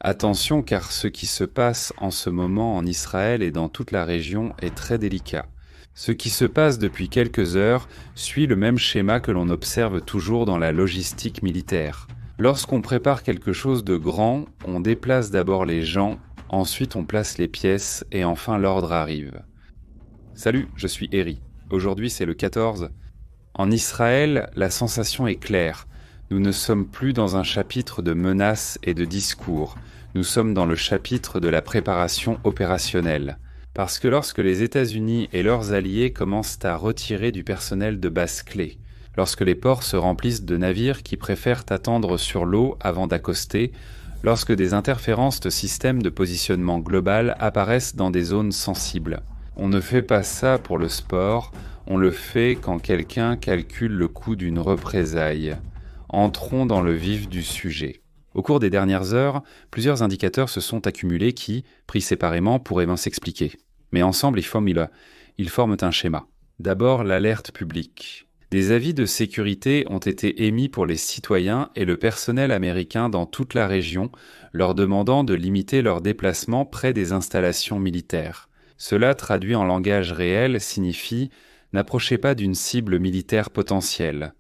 Attention car ce qui se passe en ce moment en Israël et dans toute la région est très délicat. Ce qui se passe depuis quelques heures suit le même schéma que l'on observe toujours dans la logistique militaire. Lorsqu'on prépare quelque chose de grand, on déplace d'abord les gens, ensuite on place les pièces et enfin l'ordre arrive. Salut, je suis Eri. Aujourd'hui c'est le 14. En Israël, la sensation est claire. Nous ne sommes plus dans un chapitre de menaces et de discours. Nous sommes dans le chapitre de la préparation opérationnelle. Parce que lorsque les États-Unis et leurs alliés commencent à retirer du personnel de base clé, lorsque les ports se remplissent de navires qui préfèrent attendre sur l'eau avant d'accoster, lorsque des interférences de systèmes de positionnement global apparaissent dans des zones sensibles. On ne fait pas ça pour le sport, on le fait quand quelqu'un calcule le coût d'une représaille. Entrons dans le vif du sujet. Au cours des dernières heures, plusieurs indicateurs se sont accumulés qui, pris séparément, pourraient bien s'expliquer. Mais ensemble, ils forment un schéma. D'abord, l'alerte publique. Des avis de sécurité ont été émis pour les citoyens et le personnel américain dans toute la région, leur demandant de limiter leurs déplacements près des installations militaires. Cela, traduit en langage réel, signifie « n'approchez pas d'une cible militaire potentielle ».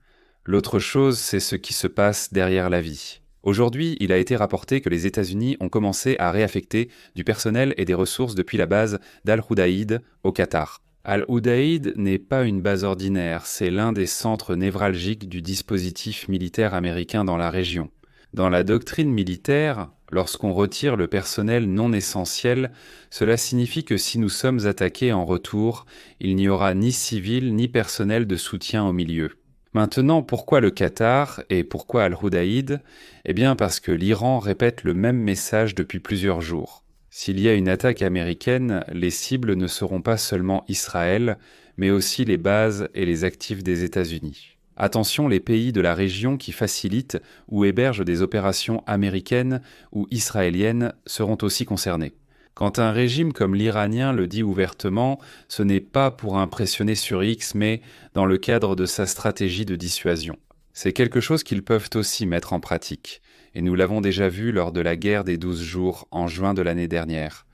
L'autre chose, c'est ce qui se passe derrière la vie. Aujourd'hui, il a été rapporté que les États-Unis ont commencé à réaffecter du personnel et des ressources depuis la base d'Al-Udaïd au Qatar. Al-Udaïd n'est pas une base ordinaire, c'est l'un des centres névralgiques du dispositif militaire américain dans la région. Dans la doctrine militaire, lorsqu'on retire le personnel non essentiel, cela signifie que si nous sommes attaqués en retour, il n'y aura ni civils ni personnel de soutien au milieu. Maintenant, pourquoi le Qatar et pourquoi Al-Udaïd ? Eh bien parce que l'Iran répète le même message depuis plusieurs jours. S'il y a une attaque américaine, les cibles ne seront pas seulement Israël, mais aussi les bases et les actifs des États-Unis. Attention, les pays de la région qui facilitent ou hébergent des opérations américaines ou israéliennes seront aussi concernés. Quand un régime comme l'Iranien le dit ouvertement, ce n'est pas pour impressionner sur X, mais dans le cadre de sa stratégie de dissuasion. C'est quelque chose qu'ils peuvent aussi mettre en pratique, et nous l'avons déjà vu lors de la guerre des 12 jours en juin de l'année dernière.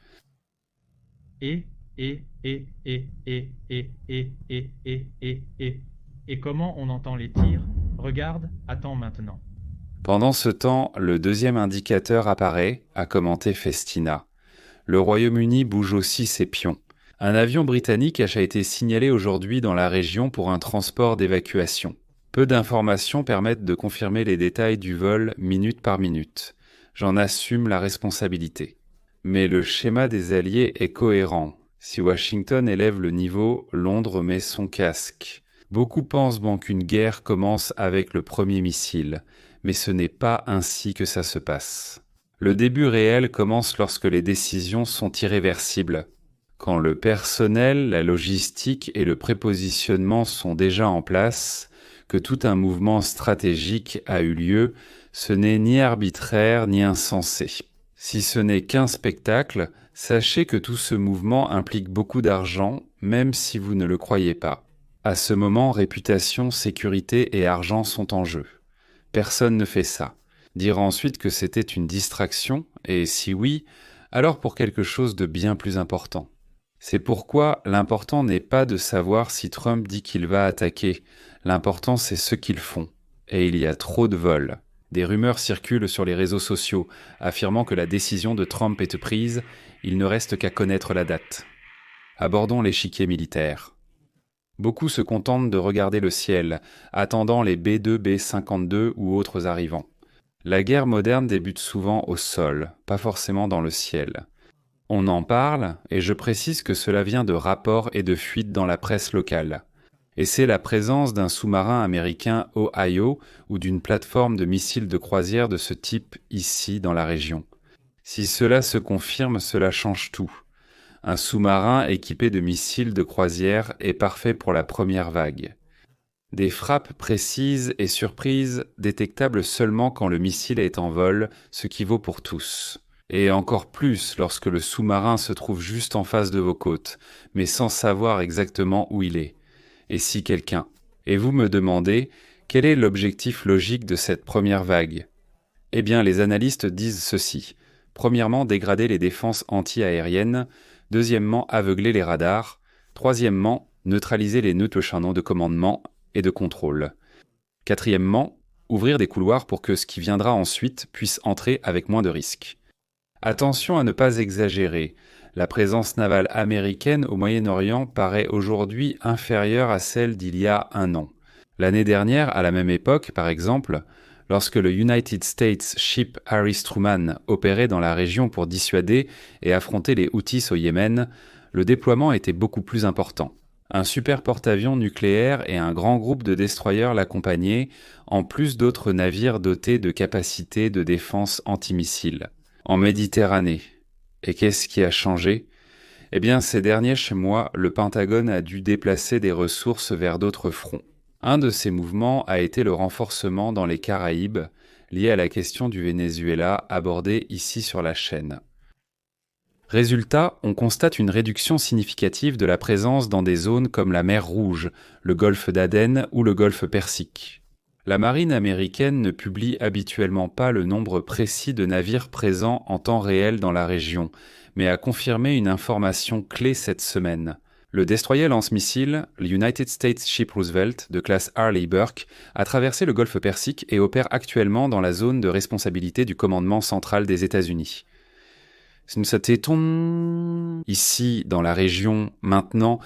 Et, et, et, et, et, et, et, et, et, et. Et comment on entend les tirs? Regarde, attends maintenant. Pendant ce temps, le deuxième indicateur apparaît, a commenté Festina. Le Royaume-Uni bouge aussi ses pions. Un avion britannique a été signalé aujourd'hui dans la région pour un transport d'évacuation. Peu d'informations permettent de confirmer les détails du vol minute par minute. J'en assume la responsabilité. Mais le schéma des Alliés est cohérent. Si Washington élève le niveau, Londres met son casque. Beaucoup pensent bon qu'une guerre commence avec le premier missile, mais ce n'est pas ainsi que ça se passe. Le début réel commence lorsque les décisions sont irréversibles. Quand le personnel, la logistique et le prépositionnement sont déjà en place, que tout un mouvement stratégique a eu lieu, ce n'est ni arbitraire ni insensé. Si ce n'est qu'un spectacle, sachez que tout ce mouvement implique beaucoup d'argent, même si vous ne le croyez pas. À ce moment, réputation, sécurité et argent sont en jeu. Personne ne fait ça. Dire ensuite que c'était une distraction, et si oui, alors pour quelque chose de bien plus important. C'est pourquoi l'important n'est pas de savoir si Trump dit qu'il va attaquer, l'important c'est ce qu'ils font. Et il y a trop de vols. Des rumeurs circulent sur les réseaux sociaux, affirmant que la décision de Trump est prise, il ne reste qu'à connaître la date. Abordons l'échiquier militaire. Beaucoup se contentent de regarder le ciel, attendant les B-2, B-52 ou autres arrivants. La guerre moderne débute souvent au sol, pas forcément dans le ciel. On en parle, et je précise que cela vient de rapports et de fuites dans la presse locale. Et c'est la présence d'un sous-marin américain Ohio ou d'une plateforme de missiles de croisière de ce type ici dans la région. Si cela se confirme, cela change tout. Un sous-marin équipé de missiles de croisière est parfait pour la première vague. Des frappes précises et surprises détectables seulement quand le missile est en vol, ce qui vaut pour tous. Et encore plus lorsque le sous-marin se trouve juste en face de vos côtes, mais sans savoir exactement où il est. Et si quelqu'un. Et vous me demandez, quel est l'objectif logique de cette première vague ? Eh bien, les analystes disent ceci. Premièrement, dégrader les défenses anti-aériennes. Deuxièmement, aveugler les radars. Troisièmement, neutraliser les nœuds chaînons de commandement et de contrôle. Quatrièmement, ouvrir des couloirs pour que ce qui viendra ensuite puisse entrer avec moins de risques. Attention à ne pas exagérer. La présence navale américaine au Moyen-Orient paraît aujourd'hui inférieure à celle d'il y a un an. L'année dernière, à la même époque, par exemple, lorsque le United States Ship Harry Truman opérait dans la région pour dissuader et affronter les Houthis au Yémen, le déploiement était beaucoup plus important. Un super porte-avions nucléaire et un grand groupe de destroyers l'accompagnaient, en plus d'autres navires dotés de capacités de défense antimissiles. En Méditerranée. Et qu'est-ce qui a changé ? Eh bien, ces derniers mois, le Pentagone a dû déplacer des ressources vers d'autres fronts. Un de ces mouvements a été le renforcement dans les Caraïbes, lié à la question du Venezuela abordée ici sur la chaîne. Résultat, on constate une réduction significative de la présence dans des zones comme la mer Rouge, le golfe d'Aden ou le golfe Persique. La marine américaine ne publie habituellement pas le nombre précis de navires présents en temps réel dans la région, mais a confirmé une information clé cette semaine. Le destroyer lance-missiles, l'United States Ship Roosevelt de classe Harley Burke, a traversé le golfe Persique et opère actuellement dans la zone de responsabilité du commandement central des États-Unis. Ici, dans la région, maintenant,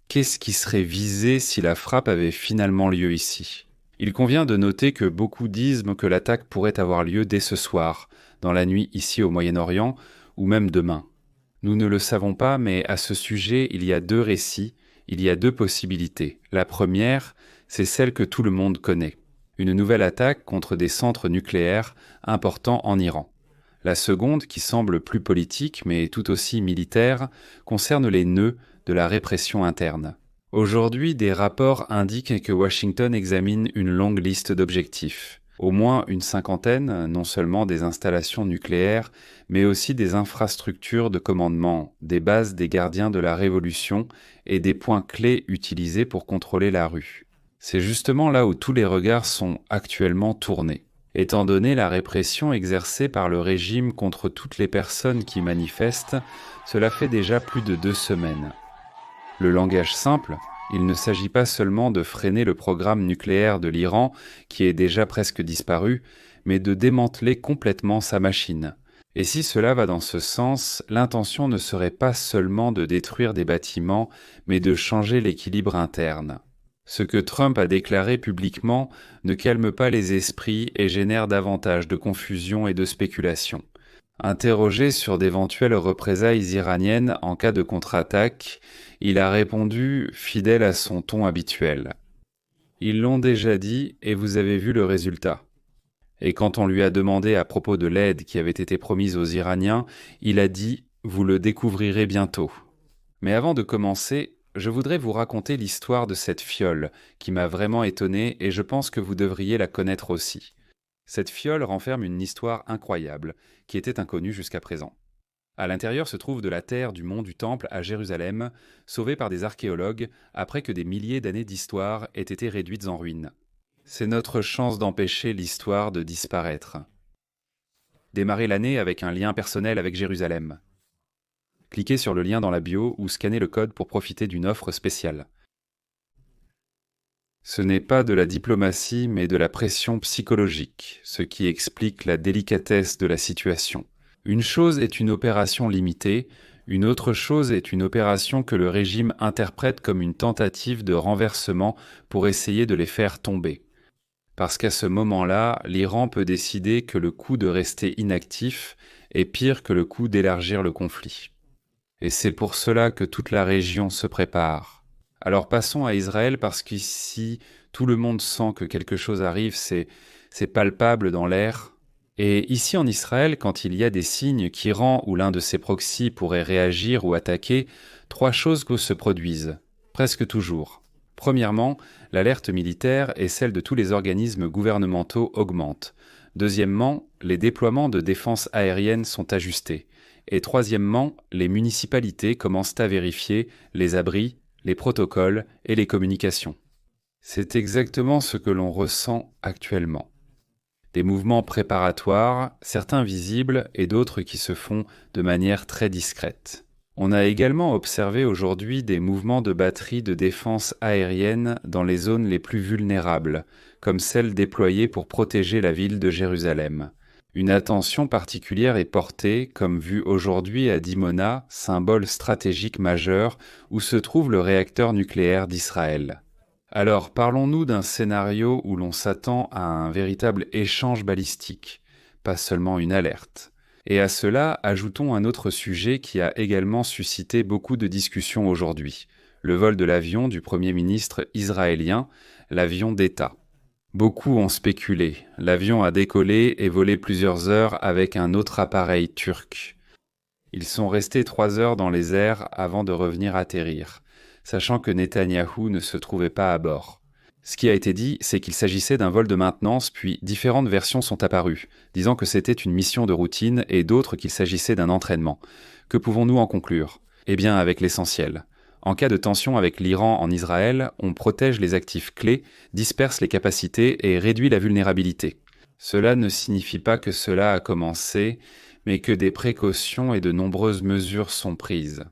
qu'est-ce qui serait visé si la frappe avait finalement lieu ici ? Il convient de noter que beaucoup disent que l'attaque pourrait avoir lieu dès ce soir, dans la nuit ici au Moyen-Orient, ou même demain. Nous ne le savons pas, mais à ce sujet, il y a deux récits, il y a deux possibilités. La première, c'est celle que tout le monde connaît. Une nouvelle attaque contre des centres nucléaires importants en Iran. La seconde, qui semble plus politique, mais tout aussi militaire, concerne les nœuds de la répression interne. Aujourd'hui, des rapports indiquent que Washington examine une longue liste d'objectifs. Au moins une cinquantaine, non seulement des installations nucléaires, mais aussi des infrastructures de commandement, des bases des gardiens de la Révolution et des points clés utilisés pour contrôler la rue. C'est justement là où tous les regards sont actuellement tournés. Étant donné la répression exercée par le régime contre toutes les personnes qui manifestent, cela fait déjà plus de 2 semaines. Le langage simple, il ne s'agit pas seulement de freiner le programme nucléaire de l'Iran, qui est déjà presque disparu, mais de démanteler complètement sa machine. Et si cela va dans ce sens, l'intention ne serait pas seulement de détruire des bâtiments, mais de changer l'équilibre interne. Ce que Trump a déclaré publiquement ne calme pas les esprits et génère davantage de confusion et de spéculation. Interrogé sur d'éventuelles représailles iraniennes en cas de contre-attaque, il a répondu, fidèle à son ton habituel. Ils l'ont déjà dit et vous avez vu le résultat. Et quand on lui a demandé à propos de l'aide qui avait été promise aux Iraniens, il a dit « Vous le découvrirez bientôt ». Mais avant de commencer, je voudrais vous raconter l'histoire de cette fiole qui m'a vraiment étonné et je pense que vous devriez la connaître aussi. Cette fiole renferme une histoire incroyable qui était inconnue jusqu'à présent. À l'intérieur se trouve de la terre du mont du Temple à Jérusalem, sauvée par des archéologues après que des milliers d'années d'histoire aient été réduites en ruines. C'est notre chance d'empêcher l'histoire de disparaître. Démarrez l'année avec un lien personnel avec Jérusalem. Cliquez sur le lien dans la bio ou scannez le code pour profiter d'une offre spéciale. Ce n'est pas de la diplomatie, mais de la pression psychologique, ce qui explique la délicatesse de la situation. Une chose est une opération limitée, une autre chose est une opération que le régime interprète comme une tentative de renversement pour essayer de les faire tomber. Parce qu'à ce moment-là, l'Iran peut décider que le coup de rester inactif est pire que le coup d'élargir le conflit. Et c'est pour cela que toute la région se prépare. Alors passons à Israël parce qu'ici, tout le monde sent que quelque chose arrive, c'est palpable dans l'air. Et ici en Israël, quand il y a des signes qu'Iran ou l'un de ses proxys pourrait réagir ou attaquer, 3 choses se produisent, presque toujours. Premièrement, l'alerte militaire et celle de tous les organismes gouvernementaux augmentent. Deuxièmement, les déploiements de défense aérienne sont ajustés. Et troisièmement, les municipalités commencent à vérifier les abris, les protocoles et les communications. C'est exactement ce que l'on ressent actuellement. Des mouvements préparatoires, certains visibles et d'autres qui se font de manière très discrète. On a également observé aujourd'hui des mouvements de batteries de défense aérienne dans les zones les plus vulnérables, comme celles déployées pour protéger la ville de Jérusalem. Une attention particulière est portée, comme vu aujourd'hui à Dimona, symbole stratégique majeur où se trouve le réacteur nucléaire d'Israël. Alors, parlons-nous d'un scénario où l'on s'attend à un véritable échange balistique, pas seulement une alerte. Et à cela, ajoutons un autre sujet qui a également suscité beaucoup de discussions aujourd'hui, le vol de l'avion du Premier ministre israélien, l'avion d'État. Beaucoup ont spéculé. L'avion a décollé et volé plusieurs heures avec un autre appareil turc. Ils sont restés 3 heures dans les airs avant de revenir atterrir, sachant que Netanyahou ne se trouvait pas à bord. Ce qui a été dit, c'est qu'il s'agissait d'un vol de maintenance, puis différentes versions sont apparues, disant que c'était une mission de routine et d'autres qu'il s'agissait d'un entraînement. Que pouvons-nous en conclure ? Eh bien, avec l'essentiel. En cas de tension avec l'Iran en Israël, on protège les actifs clés, disperse les capacités et réduit la vulnérabilité. Cela ne signifie pas que cela a commencé, mais que des précautions et de nombreuses mesures sont prises.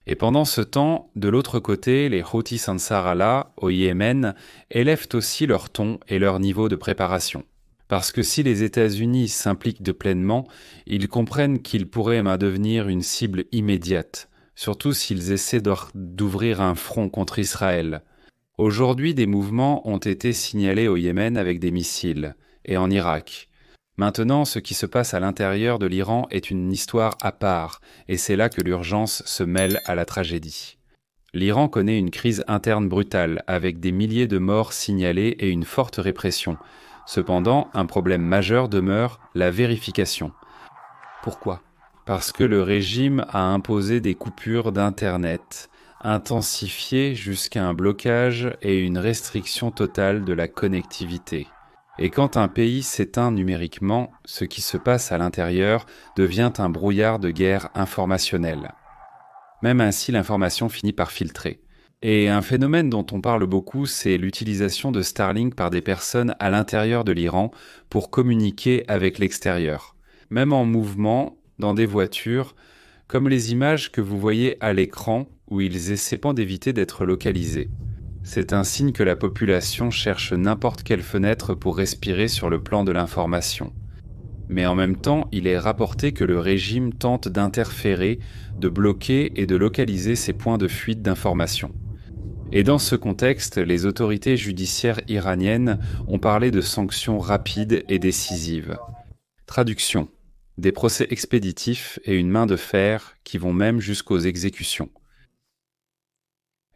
Et pendant ce temps, de l'autre côté, les Houthis Ansar Allah, au Yémen, élèvent aussi leur ton et leur niveau de préparation. Parce que si les États-Unis s'impliquent de pleinement, ils comprennent qu'ils pourraient devenir une cible immédiate, surtout s'ils essaient d'ouvrir un front contre Israël. Aujourd'hui, des mouvements ont été signalés au Yémen avec des missiles, et en Irak. Maintenant, ce qui se passe à l'intérieur de l'Iran est une histoire à part, et c'est là que l'urgence se mêle à la tragédie. L'Iran connaît une crise interne brutale, avec des milliers de morts signalés et une forte répression. Cependant, un problème majeur demeure, la vérification. Pourquoi ? Parce que le régime a imposé des coupures d'Internet, intensifiées jusqu'à un blocage et une restriction totale de la connectivité. Et quand un pays s'éteint numériquement, ce qui se passe à l'intérieur devient un brouillard de guerre informationnelle. Même ainsi, l'information finit par filtrer. Et un phénomène dont on parle beaucoup, c'est l'utilisation de Starlink par des personnes à l'intérieur de l'Iran pour communiquer avec l'extérieur. Même en mouvement, dans des voitures, comme les images que vous voyez à l'écran où ils essaient d'éviter d'être localisés. C'est un signe que la population cherche n'importe quelle fenêtre pour respirer sur le plan de l'information. Mais en même temps, il est rapporté que le régime tente d'interférer, de bloquer et de localiser ces points de fuite d'informations. Et dans ce contexte, les autorités judiciaires iraniennes ont parlé de sanctions rapides et décisives. Traduction. Des procès expéditifs et une main de fer qui vont même jusqu'aux exécutions.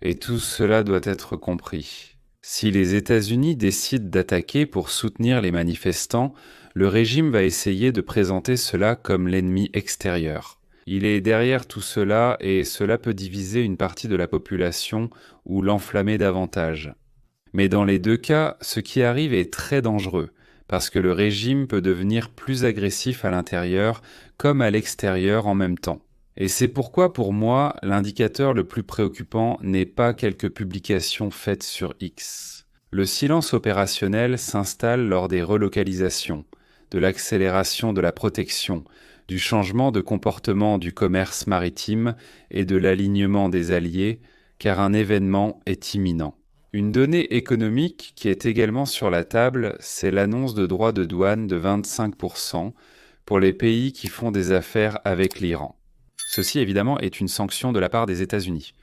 Et tout cela doit être compris. Si les États-Unis décident d'attaquer pour soutenir les manifestants, le régime va essayer de présenter cela comme l'ennemi extérieur. Il est derrière tout cela et cela peut diviser une partie de la population ou l'enflammer davantage. Mais dans les deux cas, ce qui arrive est très dangereux, parce que le régime peut devenir plus agressif à l'intérieur comme à l'extérieur en même temps. Et c'est pourquoi, pour moi, l'indicateur le plus préoccupant n'est pas quelques publications faites sur X. Le silence opérationnel s'installe lors des relocalisations, de l'accélération de la protection, du changement de comportement du commerce maritime et de l'alignement des alliés, car un événement est imminent. Une donnée économique qui est également sur la table, c'est l'annonce de droits de douane de 25% pour les pays qui font des affaires avec l'Iran. Ceci, évidemment, est une sanction de la part des États-Unis.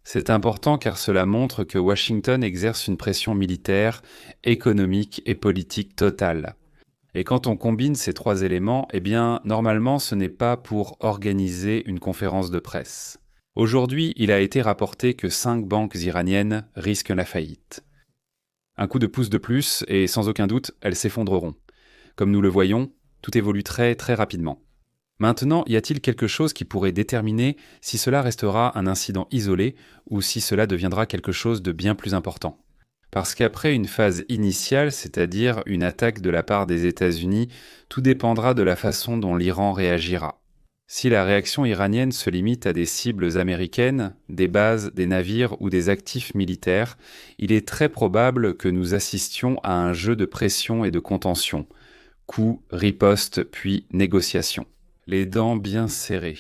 C'est important car cela montre que Washington exerce une pression militaire, économique et politique totale. Et quand on combine ces trois éléments, eh bien, normalement, ce n'est pas pour organiser une conférence de presse. Aujourd'hui, il a été rapporté que 5 banques iraniennes risquent la faillite. Un coup de pouce de plus, et sans aucun doute, elles s'effondreront. Comme nous le voyons, tout évolue très très rapidement. Maintenant, y a-t-il quelque chose qui pourrait déterminer si cela restera un incident isolé ou si cela deviendra quelque chose de bien plus important ? Parce qu'après une phase initiale, c'est-à-dire une attaque de la part des États-Unis, tout dépendra de la façon dont l'Iran réagira. Si la réaction iranienne se limite à des cibles américaines, des bases, des navires ou des actifs militaires, il est très probable que nous assistions à un jeu de pression et de contention, Coup, riposte, puis négociation. Les dents bien serrées.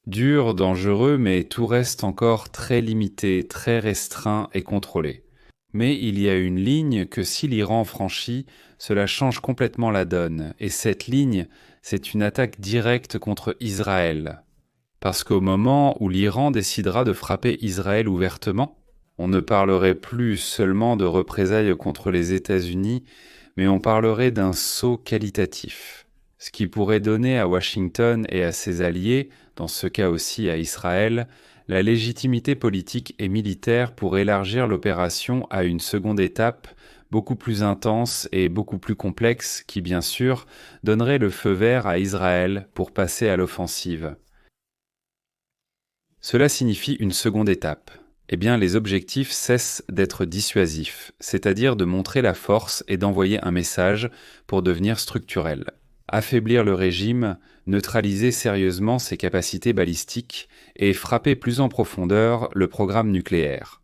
Dur, dangereux, mais tout reste encore très limité, très restreint et contrôlé. Mais il y a une ligne que si l'Iran franchit, cela change complètement la donne, et cette ligne, c'est une attaque directe contre Israël. Parce qu'au moment où l'Iran décidera de frapper Israël ouvertement, on ne parlerait plus seulement de représailles contre les États-Unis, mais on parlerait d'un saut qualitatif. Ce qui pourrait donner à Washington et à ses alliés, dans ce cas aussi à Israël, la légitimité politique et militaire pour élargir l'opération à une seconde étape beaucoup plus intense et beaucoup plus complexe qui, bien sûr, donnerait le feu vert à Israël pour passer à l'offensive. Cela signifie une seconde étape. Eh bien, les objectifs cessent d'être dissuasifs, c'est-à-dire de montrer la force et d'envoyer un message pour devenir structurels. Affaiblir le régime, neutraliser sérieusement ses capacités balistiques et frapper plus en profondeur le programme nucléaire.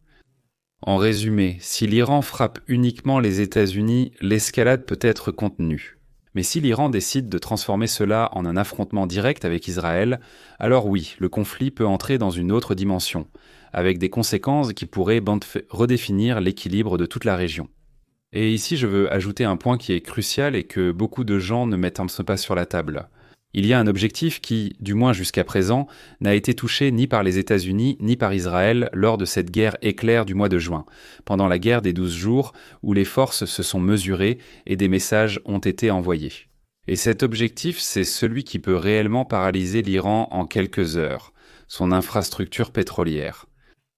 En résumé, si l'Iran frappe uniquement les États-Unis, l'escalade peut être contenue. Mais si l'Iran décide de transformer cela en un affrontement direct avec Israël, alors oui, le conflit peut entrer dans une autre dimension, avec des conséquences qui pourraient redéfinir l'équilibre de toute la région. Et ici, je veux ajouter un point qui est crucial et que beaucoup de gens ne mettent pas sur la table. Il y a un objectif qui, du moins jusqu'à présent, n'a été touché ni par les États-Unis ni par Israël lors de cette guerre éclair du mois de juin, pendant la guerre des 12 jours où les forces se sont mesurées et des messages ont été envoyés. Et cet objectif, c'est celui qui peut réellement paralyser l'Iran en quelques heures, son infrastructure pétrolière.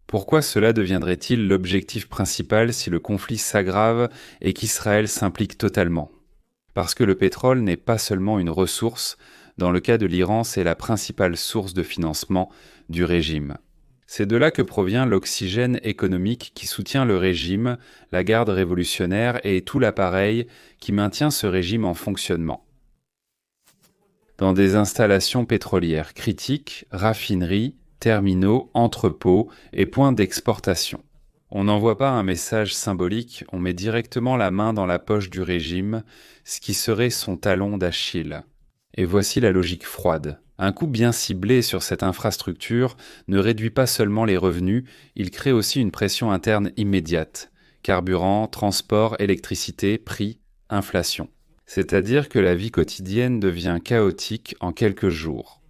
Pourquoi cela deviendrait-il l'objectif principal si le conflit s'aggrave et qu'Israël s'implique totalement ? Parce que le pétrole n'est pas seulement une ressource, dans le cas de l'Iran, c'est la principale source de financement du régime. C'est de là que provient l'oxygène économique qui soutient le régime, la garde révolutionnaire et tout l'appareil qui maintient ce régime en fonctionnement. Dans des installations pétrolières critiques, raffineries, terminaux, entrepôts et points d'exportation. On n'envoie pas un message symbolique, on met directement la main dans la poche du régime, ce qui serait son talon d'Achille. Et voici la logique froide. Un coup bien ciblé sur cette infrastructure ne réduit pas seulement les revenus, il crée aussi une pression interne immédiate. Carburant, transport, électricité, prix, inflation. C'est-à-dire que la vie quotidienne devient chaotique en quelques jours.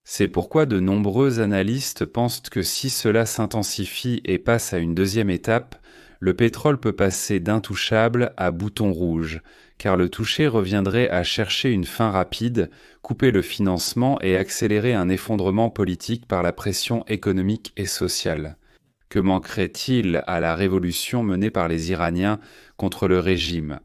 C'est pourquoi de nombreux analystes pensent que si cela s'intensifie et passe à une deuxième étape, le pétrole peut passer d'intouchable à bouton rouge, car le toucher reviendrait à chercher une fin rapide, couper le financement et accélérer un effondrement politique par la pression économique et sociale. Que manquerait-il à la révolution menée par les Iraniens contre le régime ?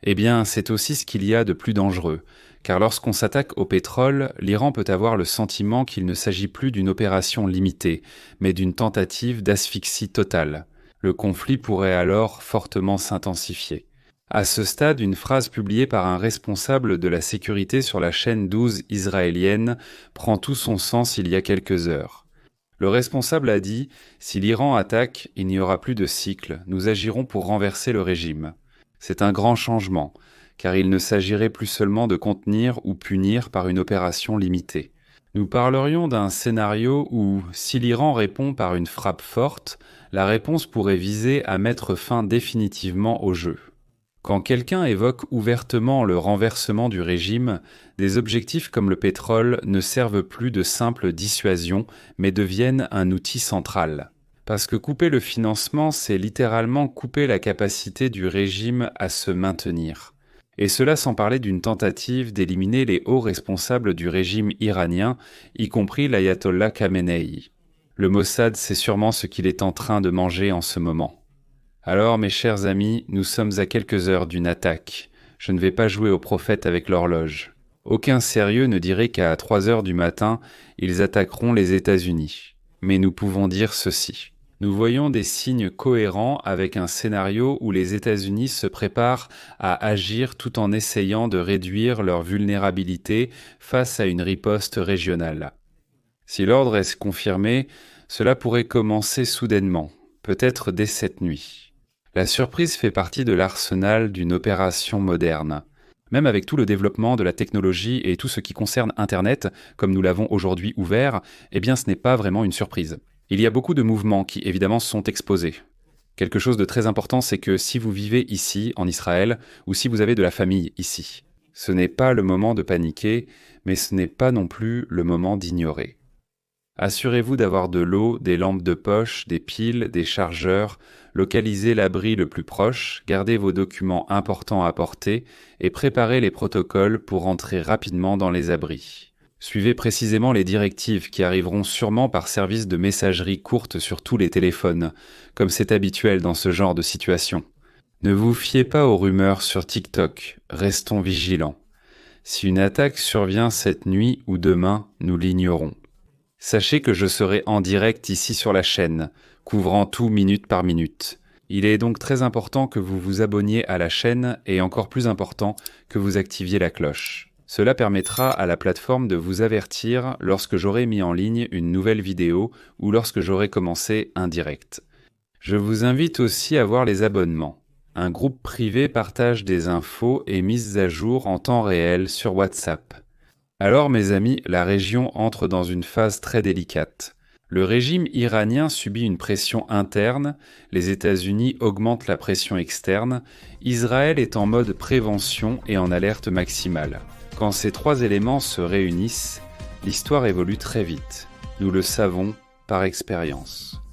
Eh bien, c'est aussi ce qu'il y a de plus dangereux, car lorsqu'on s'attaque au pétrole, l'Iran peut avoir le sentiment qu'il ne s'agit plus d'une opération limitée, mais d'une tentative d'asphyxie totale. Le conflit pourrait alors fortement s'intensifier. À ce stade, une phrase publiée par un responsable de la sécurité sur la chaîne 12 israélienne prend tout son sens il y a quelques heures. Le responsable a dit « Si l'Iran attaque, il n'y aura plus de cycle, nous agirons pour renverser le régime ». C'est un grand changement, car il ne s'agirait plus seulement de contenir ou punir par une opération limitée. Nous parlerions d'un scénario où, si l'Iran répond par une frappe forte, la réponse pourrait viser à mettre fin définitivement au jeu. Quand quelqu'un évoque ouvertement le renversement du régime, des objectifs comme le pétrole ne servent plus de simple dissuasion, mais deviennent un outil central. Parce que couper le financement, c'est littéralement couper la capacité du régime à se maintenir. Et cela sans parler d'une tentative d'éliminer les hauts responsables du régime iranien, y compris l'ayatollah Khamenei. Le Mossad sait sûrement ce qu'il est en train de manger en ce moment. Alors, mes chers amis, nous sommes à quelques heures d'une attaque. Je ne vais pas jouer au prophète avec l'horloge. Aucun sérieux ne dirait qu'à 3 heures du matin, ils attaqueront les États-Unis. Mais nous pouvons dire ceci. Nous voyons des signes cohérents avec un scénario où les États-Unis se préparent à agir tout en essayant de réduire leur vulnérabilité face à une riposte régionale. Si l'ordre est confirmé, cela pourrait commencer soudainement, peut-être dès cette nuit. La surprise fait partie de l'arsenal d'une opération moderne. Même avec tout le développement de la technologie et tout ce qui concerne Internet, comme nous l'avons aujourd'hui ouvert, eh bien ce n'est pas vraiment une surprise. Il y a beaucoup de mouvements qui évidemment sont exposés. Quelque chose de très important, c'est que si vous vivez ici, en Israël, ou si vous avez de la famille ici, ce n'est pas le moment de paniquer, mais ce n'est pas non plus le moment d'ignorer. Assurez-vous d'avoir de l'eau, des lampes de poche, des piles, des chargeurs, localisez l'abri le plus proche, gardez vos documents importants à porter et préparez les protocoles pour entrer rapidement dans les abris. Suivez précisément les directives qui arriveront sûrement par service de messagerie courte sur tous les téléphones, comme c'est habituel dans ce genre de situation. Ne vous fiez pas aux rumeurs sur TikTok, restons vigilants. Si une attaque survient cette nuit ou demain, nous l'ignorons. Sachez que je serai en direct ici sur la chaîne, couvrant tout minute par minute. Il est donc très important que vous vous abonniez à la chaîne et encore plus important que vous activiez la cloche. Cela permettra à la plateforme de vous avertir lorsque j'aurai mis en ligne une nouvelle vidéo ou lorsque j'aurai commencé un direct. Je vous invite aussi à voir les abonnements. Un groupe privé partage des infos et mises à jour en temps réel sur WhatsApp. Alors mes amis, la région entre dans une phase très délicate. Le régime iranien subit une pression interne, les États-Unis augmentent la pression externe, Israël est en mode prévention et en alerte maximale. Quand ces trois éléments se réunissent, l'histoire évolue très vite. Nous le savons par expérience.